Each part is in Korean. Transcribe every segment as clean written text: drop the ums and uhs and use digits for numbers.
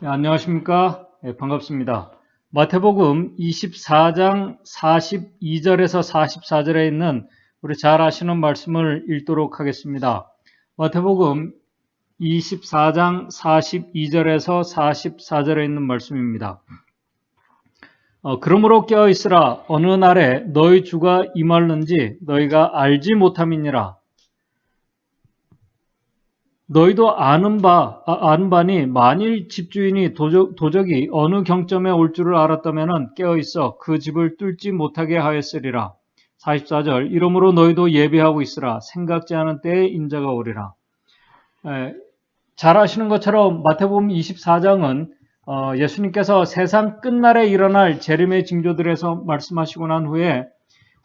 네, 안녕하십니까? 네, 반갑습니다. 마태복음 24장 42절에서 44절에 있는 우리 잘 아시는 말씀을 읽도록 하겠습니다. 마태복음 24장 42절에서 44절에 있는 말씀입니다. 그러므로 깨어 있으라. 어느 날에 너희 주가 임할는지 너희가 알지 못함이니라. 너희도 아는 바니 만일 집주인이 도적이 어느 경점에 올 줄을 알았다면 깨어 있어 그 집을 뚫지 못하게 하였으리라. 44절 이러므로 너희도 예비하고 있으라. 생각지 않은 때에 인자가 오리라. 잘 아시는 것처럼 마태복음 24장은 예수님께서 세상 끝날에 일어날 재림의 징조들에서 말씀하시고 난 후에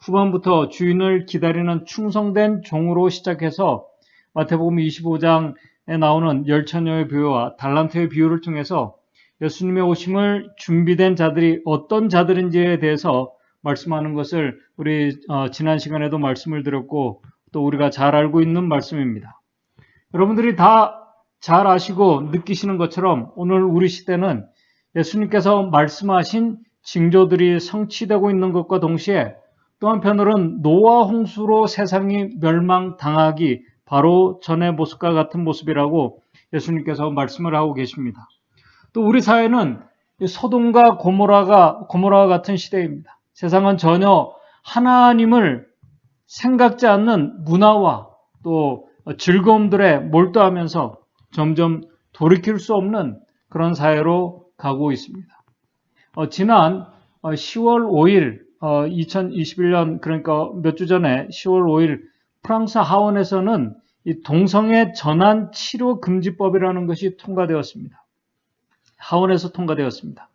후반부터 주인을 기다리는 충성된 종으로 시작해서 마태복음 25장에 나오는 열처녀의 비유와 달란트의 비유를 통해서 예수님의 오심을 준비된 자들이 어떤 자들인지에 대해서 말씀하는 것을 우리 지난 시간에도 말씀을 드렸고 또 우리가 잘 알고 있는 말씀입니다. 여러분들이 다 잘 아시고 느끼시는 것처럼 오늘 우리 시대는 예수님께서 말씀하신 징조들이 성취되고 있는 것과 동시에 또 한편으로는 노아 홍수로 세상이 멸망당하기 바로 전의 모습과 같은 모습이라고 예수님께서 말씀을 하고 계십니다. 또 우리 사회는 소돔과 고모라와 같은 시대입니다. 세상은 전혀 하나님을 생각지 않는 문화와 또 즐거움들에 몰두하면서 점점 돌이킬 수 없는 그런 사회로 가고 있습니다. 지난 10월 5일 2021년 그러니까 몇 주 전에 10월 5일 프랑스 하원에서는 이 동성애 전환 치료 금지법이라는 것이 통과되었습니다. 하원에서 통과되었습니다.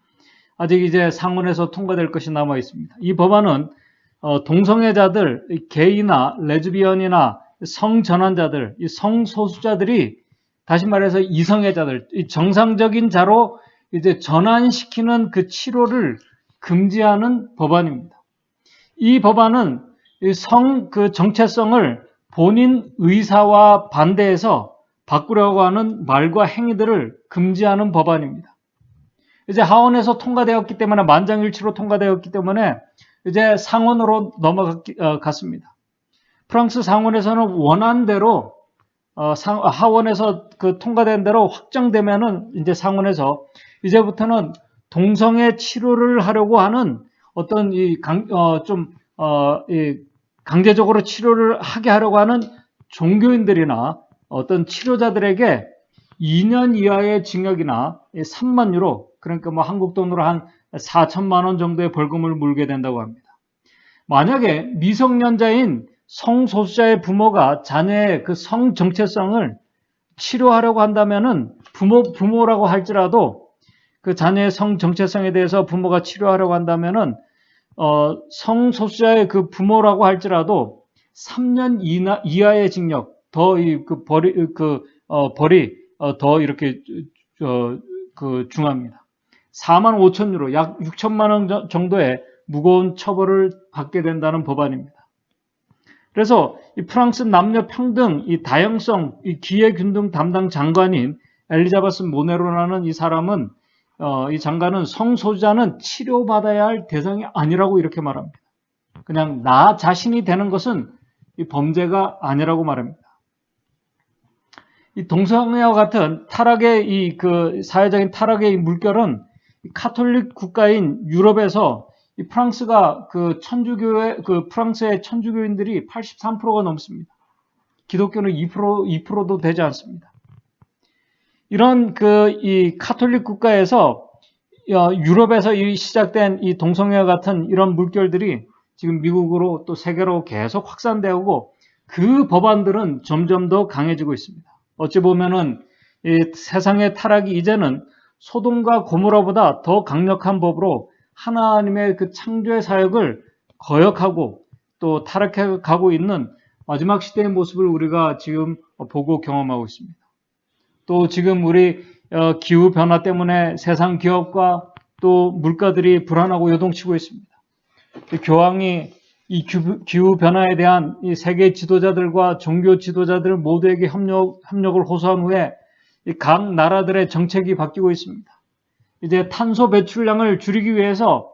아직 이제 상원에서 통과될 것이 남아 있습니다. 이 법안은 동성애자들, 게이나 레즈비언이나 성전환자들, 이 성소수자들이 다시 말해서 이성애자들, 이 정상적인 자로 이제 전환시키는 그 치료를 금지하는 법안입니다. 이 법안은 그 정체성을 본인 의사와 반대해서 바꾸려고 하는 말과 행위들을 금지하는 법안입니다. 이제 하원에서 통과되었기 때문에 만장일치로 통과되었기 때문에 이제 상원으로 넘어갔습니다. 프랑스 상원에서는 원안대로 하원에서 그 통과된 대로 확정되면은 이제 상원에서 이제부터는 동성애 치료를 하려고 하는 어떤 강제적으로 치료를 하게 하려고 하는 종교인들이나 어떤 치료자들에게 2년 이하의 징역이나 3만 유로, 그러니까 뭐 한국 돈으로 한 4천만 원 정도의 벌금을 물게 된다고 합니다. 만약에 미성년자인 성소수자의 부모가 자녀의 그 성 정체성을 치료하려고 한다면은 부모라고 할지라도 그 자녀의 성 정체성에 대해서 부모가 치료하려고 한다면은 성소수자의 그 부모라고 할지라도 3년 이하의 징역, 벌이 더 이렇게 중합니다. 4만 5천 유로, 약 6천만 원 정도의 무거운 처벌을 받게 된다는 법안입니다. 그래서 이 프랑스 남녀 평등, 이 다양성, 이 기회균등 담당 장관인 엘리자베스 모네로라는 이 사람은 이 장관은 성소수자는 치료받아야 할 대상이 아니라고 이렇게 말합니다. 그냥 나 자신이 되는 것은 이 범죄가 아니라고 말합니다. 이 동성애와 같은 타락의 사회적인 타락의 이 물결은 카톨릭 국가인 유럽에서 이 프랑스가 프랑스의 천주교인들이 83%가 넘습니다. 기독교는 2%도 되지 않습니다. 이런 이 카톨릭 국가에서 유럽에서 시작된 이 동성애와 같은 이런 물결들이 지금 미국으로 또 세계로 계속 확산되고 그 법안들은 점점 더 강해지고 있습니다. 어찌 보면은 이 세상의 타락이 이제는 소돔과 고모라보다 더 강력한 법으로 하나님의 그 창조의 사역을 거역하고 또 타락해 가고 있는 마지막 시대의 모습을 우리가 지금 보고 경험하고 있습니다. 또 지금 우리 기후 변화 때문에 세상 기업과 또 물가들이 불안하고 요동치고 있습니다. 교황이 이 기후 변화에 대한 이 세계 지도자들과 종교 지도자들 모두에게 협력을 호소한 후에 각 나라들의 정책이 바뀌고 있습니다. 이제 탄소 배출량을 줄이기 위해서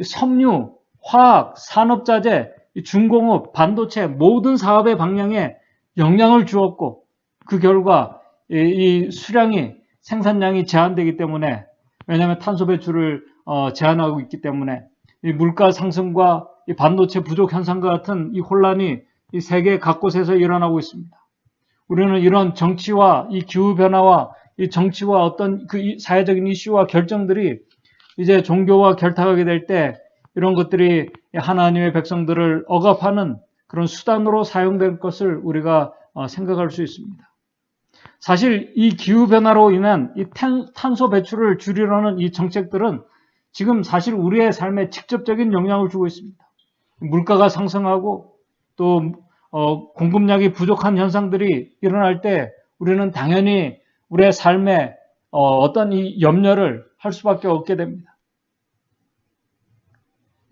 섬유, 화학, 산업자재, 중공업, 반도체 모든 사업의 방향에 영향을 주었고 그 결과 이 수량이 생산량이 제한되기 때문에 왜냐하면 탄소 배출을 제한하고 있기 때문에 이 물가 상승과 이 반도체 부족 현상과 같은 이 혼란이 이 세계 각곳에서 일어나고 있습니다. 우리는 이런 정치와 이 기후 변화와 이 정치와 어떤 그 사회적인 이슈와 결정들이 이제 종교와 결탁하게 될 때 이런 것들이 하나님의 백성들을 억압하는 그런 수단으로 사용될 것을 우리가 생각할 수 있습니다. 사실 이 기후변화로 인한 이 탄소 배출을 줄이려는 이 정책들은 지금 사실 우리의 삶에 직접적인 영향을 주고 있습니다. 물가가 상승하고 또 공급량이 부족한 현상들이 일어날 때 우리는 당연히 우리의 삶에 어떤 이 염려를 할 수밖에 없게 됩니다.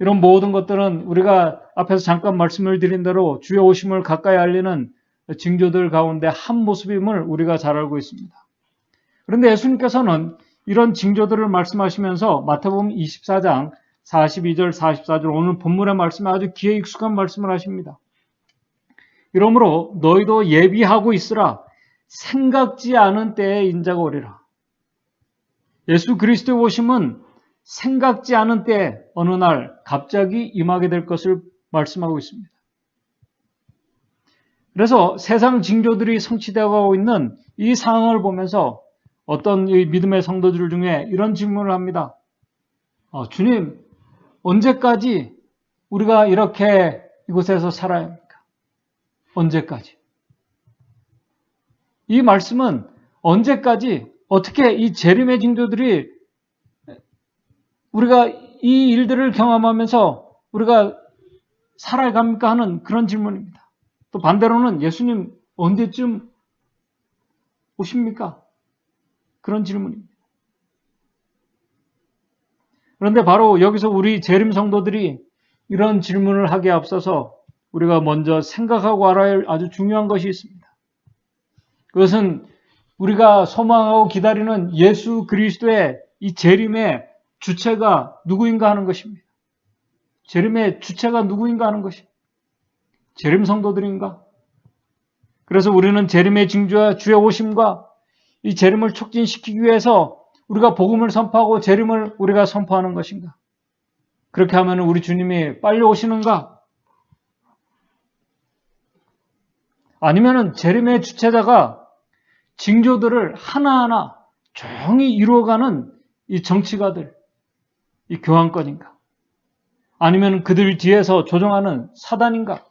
이런 모든 것들은 우리가 앞에서 잠깐 말씀을 드린 대로 주의 오심을 가까이 알리는 징조들 가운데 한 모습임을 우리가 잘 알고 있습니다. 그런데 예수님께서는 이런 징조들을 말씀하시면서 마태복음 24장 42절 44절 오늘 본문의 말씀에 아주 귀에 익숙한 말씀을 하십니다. 이러므로 너희도 예비하고 있으라. 생각지 않은 때에 인자가 오리라. 예수 그리스도의 오심은 생각지 않은 때에 어느 날 갑자기 임하게 될 것을 말씀하고 있습니다. 그래서 세상 징조들이 성취되어가고 있는 이 상황을 보면서 어떤 이 믿음의 성도들 중에 이런 질문을 합니다. 주님, 언제까지 우리가 이렇게 이곳에서 살아야 합니까? 언제까지? 이 말씀은 언제까지 어떻게 이 재림의 징조들이 우리가 이 일들을 경험하면서 우리가 살아갑니까 하는 그런 질문입니다. 또 반대로는 예수님 언제쯤 오십니까? 그런 질문입니다. 그런데 바로 여기서 우리 재림 성도들이 이런 질문을 하기에 앞서서 우리가 먼저 생각하고 알아야 할 아주 중요한 것이 있습니다. 그것은 우리가 소망하고 기다리는 예수 그리스도의 이 재림의 주체가 누구인가 하는 것입니다. 재림의 주체가 누구인가 하는 것입니다. 재림 성도들인가? 그래서 우리는 재림의 징조와 주의 오심과 이 재림을 촉진시키기 위해서 우리가 복음을 선포하고 재림을 우리가 선포하는 것인가? 그렇게 하면 우리 주님이 빨리 오시는가? 아니면은 재림의 주체자가 징조들을 하나하나 조용히 이루어가는 이 정치가들, 이 교황권인가? 아니면 그들 뒤에서 조종하는 사단인가?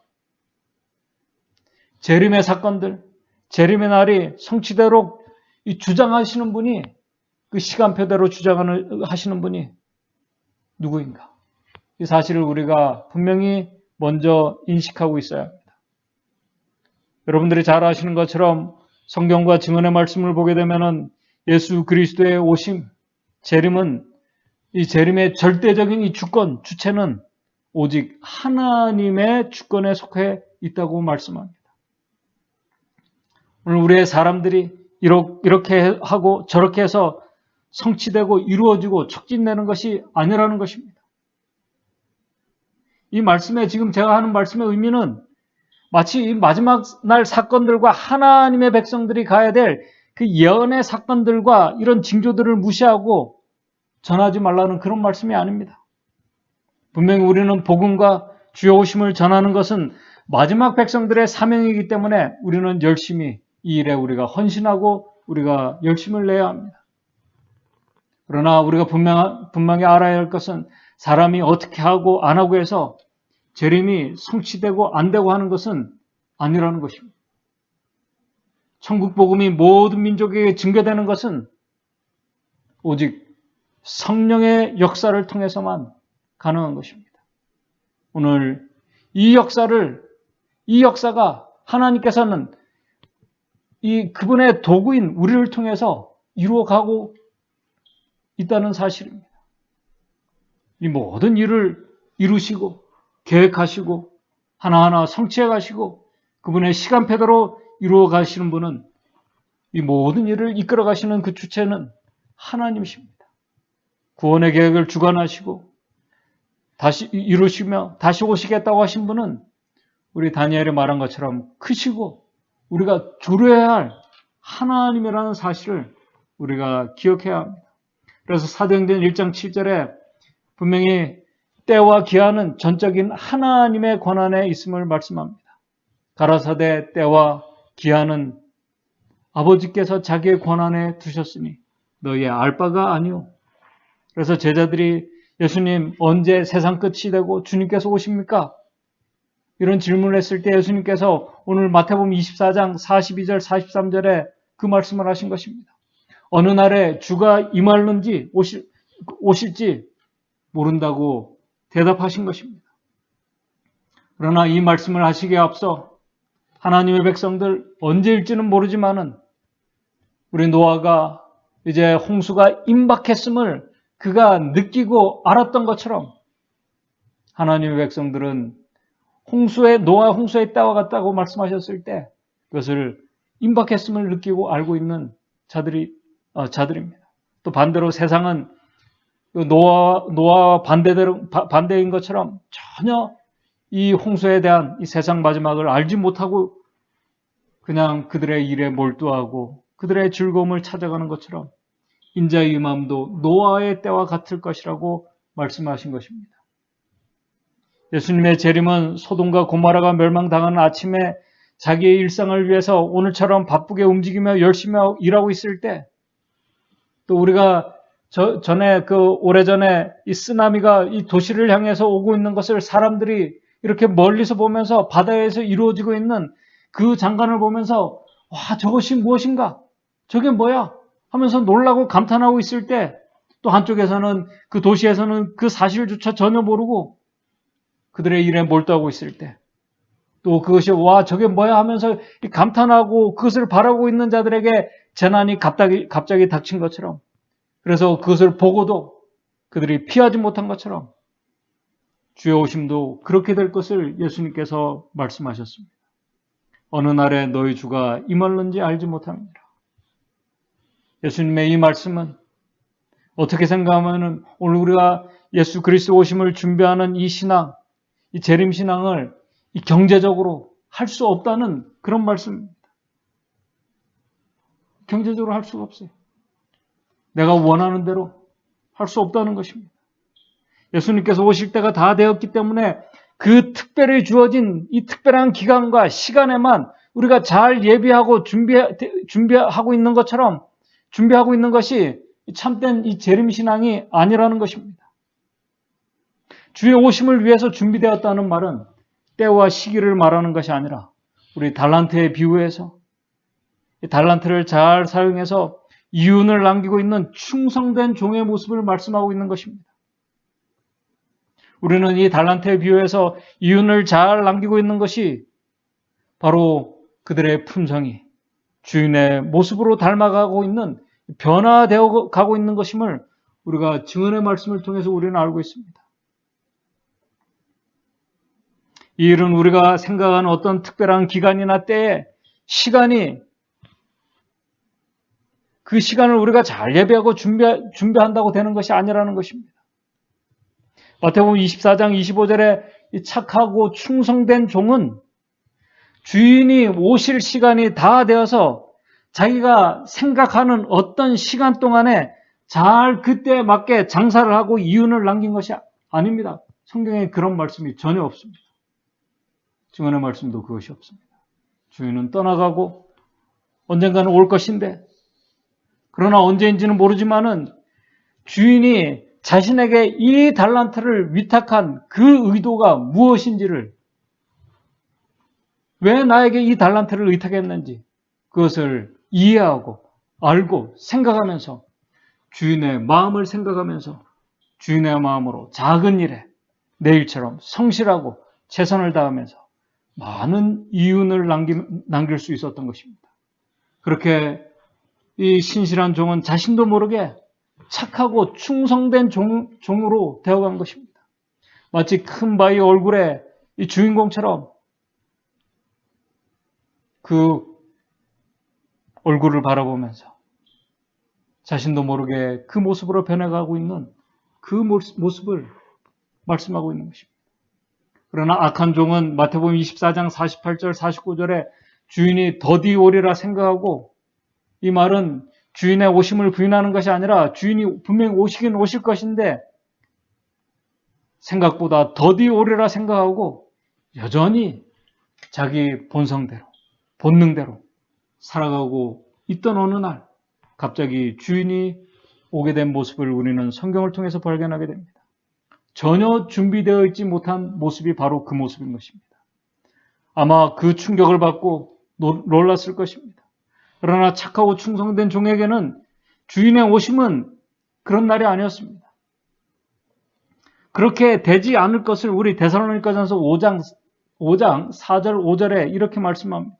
재림의 사건들, 재림의 날이 성취되도록 이 주장하시는 분이 그 시간표대로 주장하시는 분이 누구인가? 이 사실을 우리가 분명히 먼저 인식하고 있어야 합니다. 여러분들이 잘 아시는 것처럼 성경과 증언의 말씀을 보게 되면은 예수 그리스도의 오심, 재림은 이 재림의 절대적인 이 주권, 주체는 오직 하나님의 주권에 속해 있다고 말씀합니다. 오늘 우리의 사람들이 이렇게 하고 저렇게 해서 성취되고 이루어지고 촉진되는 것이 아니라는 것입니다. 이 말씀에 지금 제가 하는 말씀의 의미는 마치 이 마지막 날 사건들과 하나님의 백성들이 가야 될 그 예언의 사건들과 이런 징조들을 무시하고 전하지 말라는 그런 말씀이 아닙니다. 분명히 우리는 복음과 주의 오심을 전하는 것은 마지막 백성들의 사명이기 때문에 우리는 열심히 이 일에 우리가 헌신하고 우리가 열심을 내야 합니다. 그러나 우리가 분명히 알아야 할 것은 사람이 어떻게 하고 안 하고 해서 재림이 성취되고 안 되고 하는 것은 아니라는 것입니다. 천국 복음이 모든 민족에게 증거되는 것은 오직 성령의 역사를 통해서만 가능한 것입니다. 오늘 이 역사가 하나님께서는 그분의 도구인 우리를 통해서 이루어가고 있다는 사실입니다. 이 모든 일을 이루시고 계획하시고 하나하나 성취해 가시고 그분의 시간표대로 이루어 가시는 분은 이 모든 일을 이끌어 가시는 그 주체는 하나님이십니다. 구원의 계획을 주관하시고 다시 이루시며 다시 오시겠다고 하신 분은 우리 다니엘이 말한 것처럼 크시고 우리가 두려워야 할 하나님이라는 사실을 우리가 기억해야 합니다. 그래서 사도행전 1장 7절에 분명히 때와 기한은 전적인 하나님의 권한에 있음을 말씀합니다. 가라사대 때와 기한은 아버지께서 자기의 권한에 두셨으니 너희의 알 바가 아니오. 그래서 제자들이 예수님 언제 세상 끝이 되고 주님께서 오십니까? 이런 질문을 했을 때 예수님께서 오늘 마태복음 24장 42절 43절에 그 말씀을 하신 것입니다. 어느 날에 주가 임할는지 오실지 모른다고 대답하신 것입니다. 그러나 이 말씀을 하시기에 앞서 하나님의 백성들 언제일지는 모르지만은 우리 노아가 이제 홍수가 임박했음을 그가 느끼고 알았던 것처럼 하나님의 백성들은 노아 홍수의 때와 같다고 말씀하셨을 때 그것을 임박했음을 느끼고 알고 있는 자들입니다. 또 반대로 세상은 노아와 반대인 것처럼 전혀 이 홍수에 대한 이 세상 마지막을 알지 못하고 그냥 그들의 일에 몰두하고 그들의 즐거움을 찾아가는 것처럼 인자의 임함도 노아의 때와 같을 것이라고 말씀하신 것입니다. 예수님의 재림은 소돔과 고모라가 멸망당하는 아침에 자기의 일상을 위해서 오늘처럼 바쁘게 움직이며 열심히 일하고 있을 때, 또 우리가 전에 오래전에 이 쓰나미가 이 도시를 향해서 오고 있는 것을 사람들이 이렇게 멀리서 보면서 바다에서 이루어지고 있는 그 장관을 보면서 와, 저것이 무엇인가? 저게 뭐야? 하면서 놀라고 감탄하고 있을 때, 또 한쪽에서는 그 도시에서는 그 사실조차 전혀 모르고 그들의 일에 몰두하고 있을 때, 또 그것이 와, 저게 뭐야? 하면서 감탄하고 그것을 바라고 있는 자들에게 재난이 갑자기 닥친 것처럼, 그래서 그것을 보고도 그들이 피하지 못한 것처럼 주의 오심도 그렇게 될 것을 예수님께서 말씀하셨습니다. 어느 날에 너희 주가 임할는지 알지 못합니다. 예수님의 이 말씀은 어떻게 생각하면 오늘 우리가 예수 그리스도 오심을 준비하는 이 신앙, 이 재림신앙을 이 경제적으로 할 수 없다는 그런 말씀입니다. 경제적으로 할 수가 없어요. 내가 원하는 대로 할 수 없다는 것입니다. 예수님께서 오실 때가 다 되었기 때문에 그 특별히 주어진 이 특별한 기간과 시간에만 우리가 잘 예비하고 준비하고 있는 것처럼 준비하고 있는 것이 참된 이 재림신앙이 아니라는 것입니다. 주의 오심을 위해서 준비되었다는 말은 때와 시기를 말하는 것이 아니라 우리 달란트에 비유해서 이 달란트를 잘 사용해서 이윤을 남기고 있는 충성된 종의 모습을 말씀하고 있는 것입니다. 우리는 이 달란트에 비유해서 이윤을 잘 남기고 있는 것이 바로 그들의 품성이 주인의 모습으로 닮아가고 있는 변화되어 가고 있는 것임을 우리가 증언의 말씀을 통해서 우리는 알고 있습니다. 이 일은 우리가 생각하는 어떤 특별한 기간이나 때에 그 시간을 우리가 잘 예배하고 준비한다고 되는 것이 아니라는 것입니다. 마태복음 24장 25절에 이 착하고 충성된 종은 주인이 오실 시간이 다 되어서 자기가 생각하는 어떤 시간 동안에 잘 그때에 맞게 장사를 하고 이윤을 남긴 것이 아닙니다. 성경에 그런 말씀이 전혀 없습니다. 증언의 말씀도 그것이 없습니다. 주인은 떠나가고 언젠가는 올 것인데, 그러나 언제인지는 모르지만은 주인이 자신에게 이 달란트를 위탁한 그 의도가 무엇인지를, 왜 나에게 이 달란트를 의탁했는지 그것을 이해하고 알고 생각하면서 주인의 마음을 생각하면서 주인의 마음으로 작은 일에 내일처럼 성실하고 최선을 다하면서 많은 이윤을 남길 수 있었던 것입니다. 그렇게 이 신실한 종은 자신도 모르게 착하고 충성된 종으로 되어간 것입니다. 마치 큰 바위 얼굴에 이 주인공처럼 그 얼굴을 바라보면서 자신도 모르게 그 모습으로 변해가고 있는 그 모습을 말씀하고 있는 것입니다. 그러나 악한 종은 마태복음 24장 48절 49절에 주인이 더디 오리라 생각하고, 이 말은 주인의 오심을 부인하는 것이 아니라 주인이 분명히 오시긴 오실 것인데 생각보다 더디 오리라 생각하고 여전히 자기 본성대로, 본능대로 살아가고 있던 어느 날 갑자기 주인이 오게 된 모습을 우리는 성경을 통해서 발견하게 됩니다. 전혀 준비되어 있지 못한 모습이 바로 그 모습인 것입니다. 아마 그 충격을 받고 놀랐을 것입니다. 그러나 착하고 충성된 종에게는 주인의 오심은 그런 날이 아니었습니다. 그렇게 되지 않을 것을 우리 데살로니가전서 5장 4절 5절에 이렇게 말씀합니다.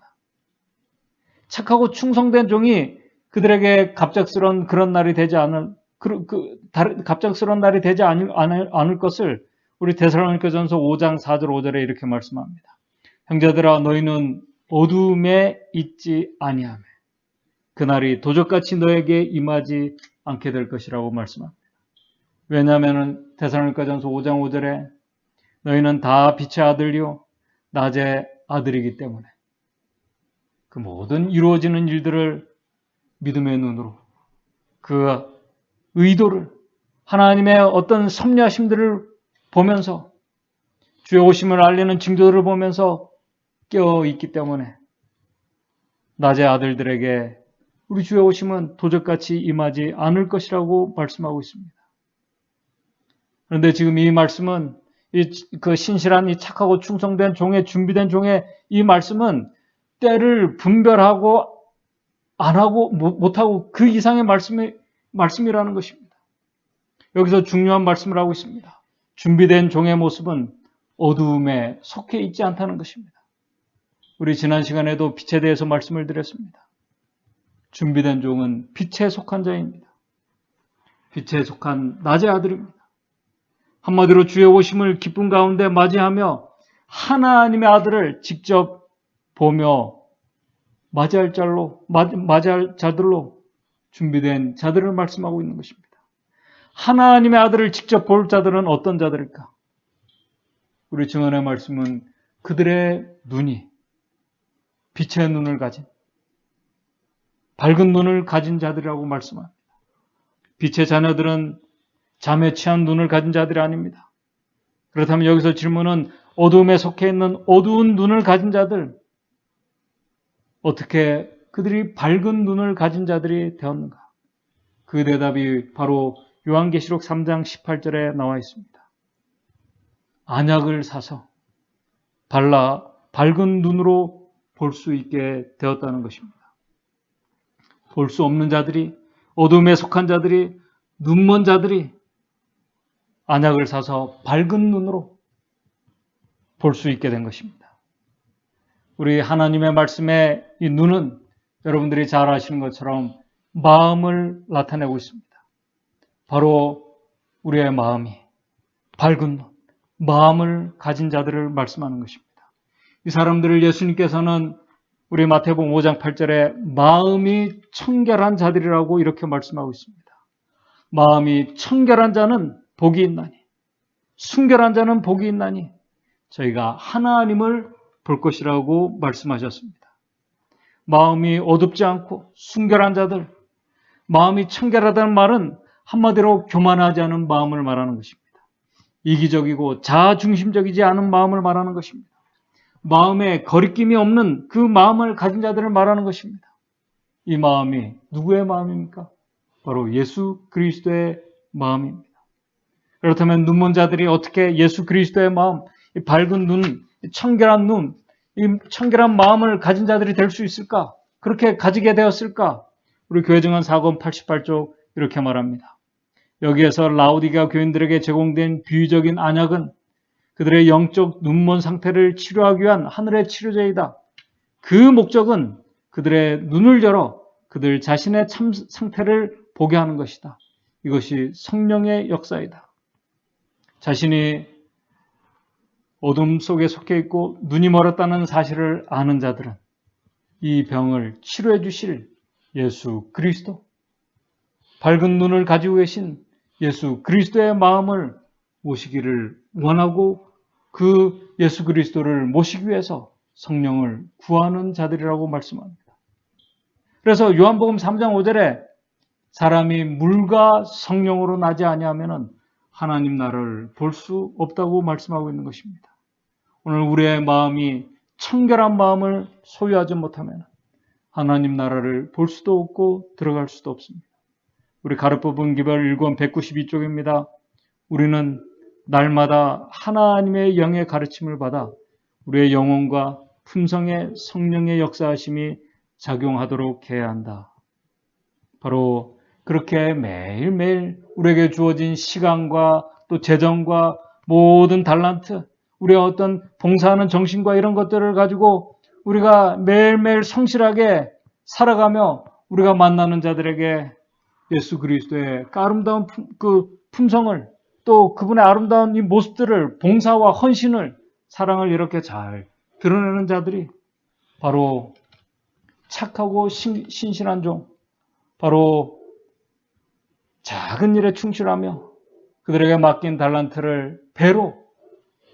착하고 충성된 종이 그들에게 갑작스러운 그런 날이 되지 않을 갑작스러운 날이 되지 않을 것을 우리 데살로니가전서 5장 4절 5절에 이렇게 말씀합니다. 형제들아 너희는 어두움에 있지 아니하며 그날이 도적같이 너에게 임하지 않게 될 것이라고 말씀합니다. 왜냐하면 데살로니가전서 5장 5절에 너희는 다 빛의 아들이요 낮의 아들이기 때문에 그 모든 이루어지는 일들을 믿음의 눈으로 그 의도를 하나님의 어떤 섭리하심들을 보면서 주의 오심을 알리는 징조들을 보면서 깨어있기 때문에 낮의 아들들에게 우리 주의 오심은 도적같이 임하지 않을 것이라고 말씀하고 있습니다. 그런데 지금 이 말씀은 그 신실한 이 착하고 충성된 종의 준비된 종의 이 말씀은 때를 분별하고 안 하고 못하고 그 이상의 말씀이라는 것입니다. 여기서 중요한 말씀을 하고 있습니다. 준비된 종의 모습은 어두움에 속해 있지 않다는 것입니다. 우리 지난 시간에도 빛에 대해서 말씀을 드렸습니다. 준비된 종은 빛에 속한 자입니다. 빛에 속한 낮의 아들입니다. 한마디로 주의 오심을 기쁨 가운데 맞이하며 하나님의 아들을 직접 보며 맞이할 자들로 준비된 자들을 말씀하고 있는 것입니다. 하나님의 아들을 직접 볼 자들은 어떤 자들일까? 우리 증언의 말씀은 그들의 눈이 빛의 눈을 가진 밝은 눈을 가진 자들이라고 말씀합니다. 빛의 자녀들은 잠에 취한 눈을 가진 자들이 아닙니다. 그렇다면 여기서 질문은 어두움에 속해 있는 어두운 눈을 가진 자들, 어떻게 그들이 밝은 눈을 가진 자들이 되었는가? 그 대답이 바로 요한계시록 3장 18절에 나와 있습니다. 안약을 사서 발라 밝은 눈으로 볼 수 있게 되었다는 것입니다. 볼 수 없는 자들이, 어둠에 속한 자들이, 눈먼 자들이 안약을 사서 밝은 눈으로 볼 수 있게 된 것입니다. 우리 하나님의 말씀의 이 눈은 여러분들이 잘 아시는 것처럼 마음을 나타내고 있습니다. 바로 우리의 마음이 밝은 눈, 마음을 가진 자들을 말씀하는 것입니다. 이 사람들을 예수님께서는 우리 마태복음 5장 8절에 마음이 청결한 자들이라고 이렇게 말씀하고 있습니다. 마음이 청결한 자는 복이 있나니, 순결한 자는 복이 있나니 저희가 하나님을 볼 것이라고 말씀하셨습니다. 마음이 어둡지 않고 순결한 자들, 마음이 청결하다는 말은 한마디로 교만하지 않은 마음을 말하는 것입니다. 이기적이고 자아중심적이지 않은 마음을 말하는 것입니다. 마음에 거리낌이 없는 그 마음을 가진 자들을 말하는 것입니다. 이 마음이 누구의 마음입니까? 바로 예수 그리스도의 마음입니다. 그렇다면 눈먼 자들이 어떻게 예수 그리스도의 마음, 이 밝은 눈, 이 청결한 눈, 이 청결한 마음을 가진 자들이 될 수 있을까? 그렇게 가지게 되었을까? 우리 교회증언 4권 88쪽 이렇게 말합니다. 여기에서 라오디게아 교인들에게 제공된 비유적인 안약은 그들의 영적 눈먼 상태를 치료하기 위한 하늘의 치료제이다. 그 목적은 그들의 눈을 열어 그들 자신의 참 상태를 보게 하는 것이다. 이것이 성령의 역사이다. 자신이 어둠 속에 속해 있고 눈이 멀었다는 사실을 아는 자들은 이 병을 치료해 주실 예수 그리스도, 밝은 눈을 가지고 계신 예수 그리스도의 마음을 모시기를 원하고 그 예수 그리스도를 모시기 위해서 성령을 구하는 자들이라고 말씀합니다. 그래서 요한복음 3장 5절에 사람이 물과 성령으로 나지 아니하면은 하나님 나라를 볼 수 없다고 말씀하고 있는 것입니다. 오늘 우리의 마음이 청결한 마음을 소유하지 못하면 하나님 나라를 볼 수도 없고 들어갈 수도 없습니다. 우리 가르법은 기별 1권 192쪽입니다. 우리는 날마다 하나님의 영의 가르침을 받아 우리의 영혼과 품성에 성령의 역사하심이 작용하도록 해야 한다. 바로 그렇게 매일매일 우리에게 주어진 시간과 또 재정과 모든 달란트, 우리의 어떤 봉사하는 정신과 이런 것들을 가지고 우리가 매일매일 성실하게 살아가며 우리가 만나는 자들에게 예수 그리스도의 아름다운 그 품성을 또 그분의 아름다운 이 모습들을 봉사와 헌신을 사랑을 이렇게 잘 드러내는 자들이 바로 착하고 신실한 종, 바로 작은 일에 충실하며 그들에게 맡긴 달란트를 배로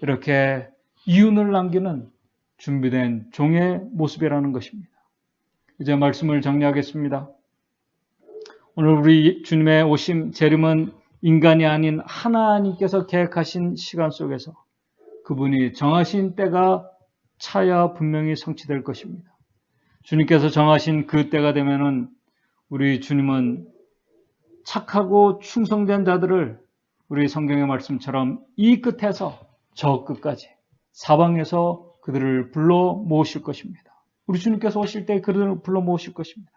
이렇게 이윤을 남기는 준비된 종의 모습이라는 것입니다. 이제 말씀을 정리하겠습니다. 오늘 우리 주님의 오심 재림은 인간이 아닌 하나님께서 계획하신 시간 속에서 그분이 정하신 때가 차야 분명히 성취될 것입니다. 주님께서 정하신 그 때가 되면은 우리 주님은 착하고 충성된 자들을 우리 성경의 말씀처럼 이 끝에서 저 끝까지 사방에서 그들을 불러 모으실 것입니다. 우리 주님께서 오실 때 그들을 불러 모으실 것입니다.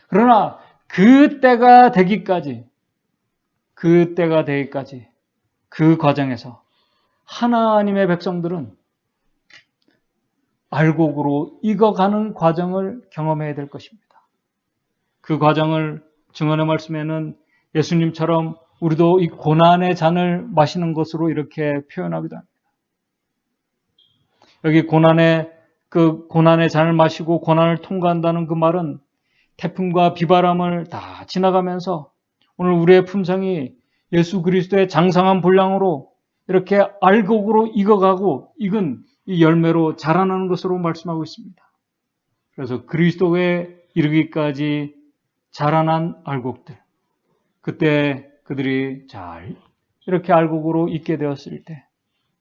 그러나 그 때가 되기까지 그 과정에서 하나님의 백성들은 알곡으로 익어가는 과정을 경험해야 될 것입니다. 그 과정을 증언의 말씀에는 예수님처럼 우리도 이 고난의 잔을 마시는 것으로 이렇게 표현하기도 합니다. 여기 고난의 잔을 마시고 고난을 통과한다는 그 말은 태풍과 비바람을 다 지나가면서 오늘 우리의 품성이 예수 그리스도의 장성한 분량으로 이렇게 알곡으로 익어가고 익은 이 열매로 자라나는 것으로 말씀하고 있습니다. 그래서 그리스도에 이르기까지 자라난 알곡들, 그때 그들이 잘 이렇게 알곡으로 익게 되었을 때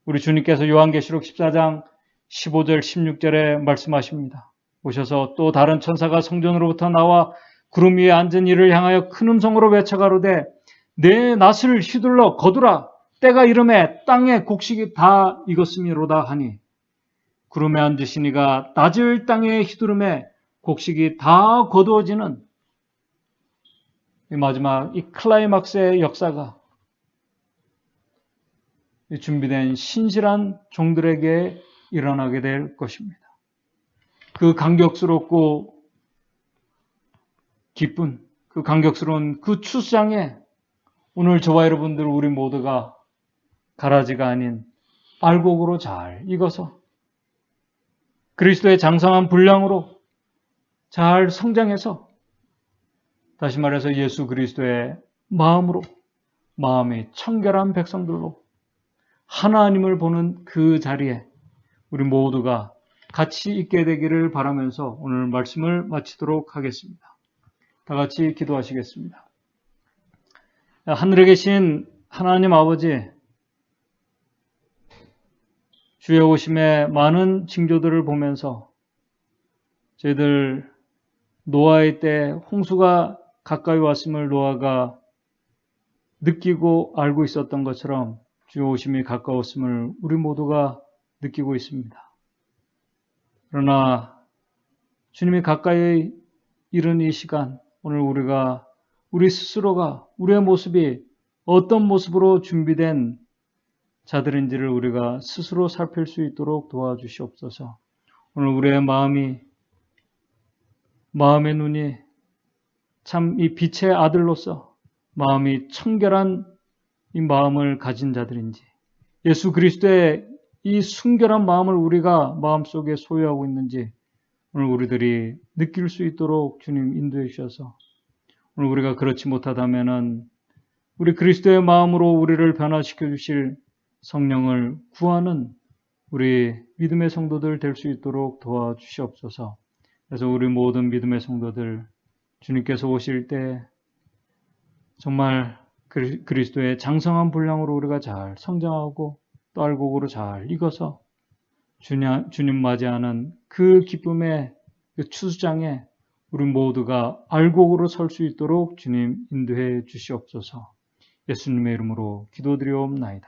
우리 주님께서 요한계시록 14장 15절 16절에 말씀하십니다. 오셔서 또 다른 천사가 성전으로부터 나와 구름 위에 앉은 이를 향하여 큰 음성으로 외쳐가로되 내 낫을 휘둘러 거두라 때가 이름에 땅의 곡식이 다 익었음이로다 하니 구름에 앉으신 이가 낮을 땅의 휘두름에 곡식이 다 거두어지는 이 마지막 이 클라이막스의 역사가 준비된 신실한 종들에게 일어나게 될 것입니다. 그 감격스럽고 기쁜 그 감격스러운 그 추수장에 오늘 저와 여러분들 우리 모두가 가라지가 아닌 알곡으로 잘 익어서 그리스도의 장성한 분량으로 잘 성장해서 다시 말해서 예수 그리스도의 마음으로 마음이 청결한 백성들로 하나님을 보는 그 자리에 우리 모두가 같이 있게 되기를 바라면서 오늘 말씀을 마치도록 하겠습니다. 다 같이 기도하시겠습니다. 하늘에 계신 하나님 아버지, 주의 오심의 많은 징조들을 보면서 저희들 노아의 때 홍수가 가까이 왔음을 노아가 느끼고 알고 있었던 것처럼 주의 오심이 가까웠음을 우리 모두가 느끼고 있습니다. 그러나 주님이 가까이 이른 이 시간, 오늘 우리 스스로가 우리의 모습이 어떤 모습으로 준비된 자들인지를 우리가 스스로 살필 수 있도록 도와주시옵소서. 오늘 우리의 마음의 눈이 참 이 빛의 아들로서 마음이 청결한 이 마음을 가진 자들인지 예수 그리스도의 이 순결한 마음을 우리가 마음속에 소유하고 있는지 오늘 우리들이 느낄 수 있도록 주님 인도해 주셔서 오늘 우리가 그렇지 못하다면은 우리 그리스도의 마음으로 우리를 변화시켜 주실 성령을 구하는 우리 믿음의 성도들 될 수 있도록 도와주시옵소서. 그래서 우리 모든 믿음의 성도들 주님께서 오실 때 정말 그리스도의 장성한 분량으로 우리가 잘 성장하고 또 알곡으로 잘 익어서 주님 맞이하는 그 기쁨의 그 추수장에 우리 모두가 알곡으로 설 수 있도록 주님 인도해 주시옵소서. 예수님의 이름으로 기도드리옵나이다.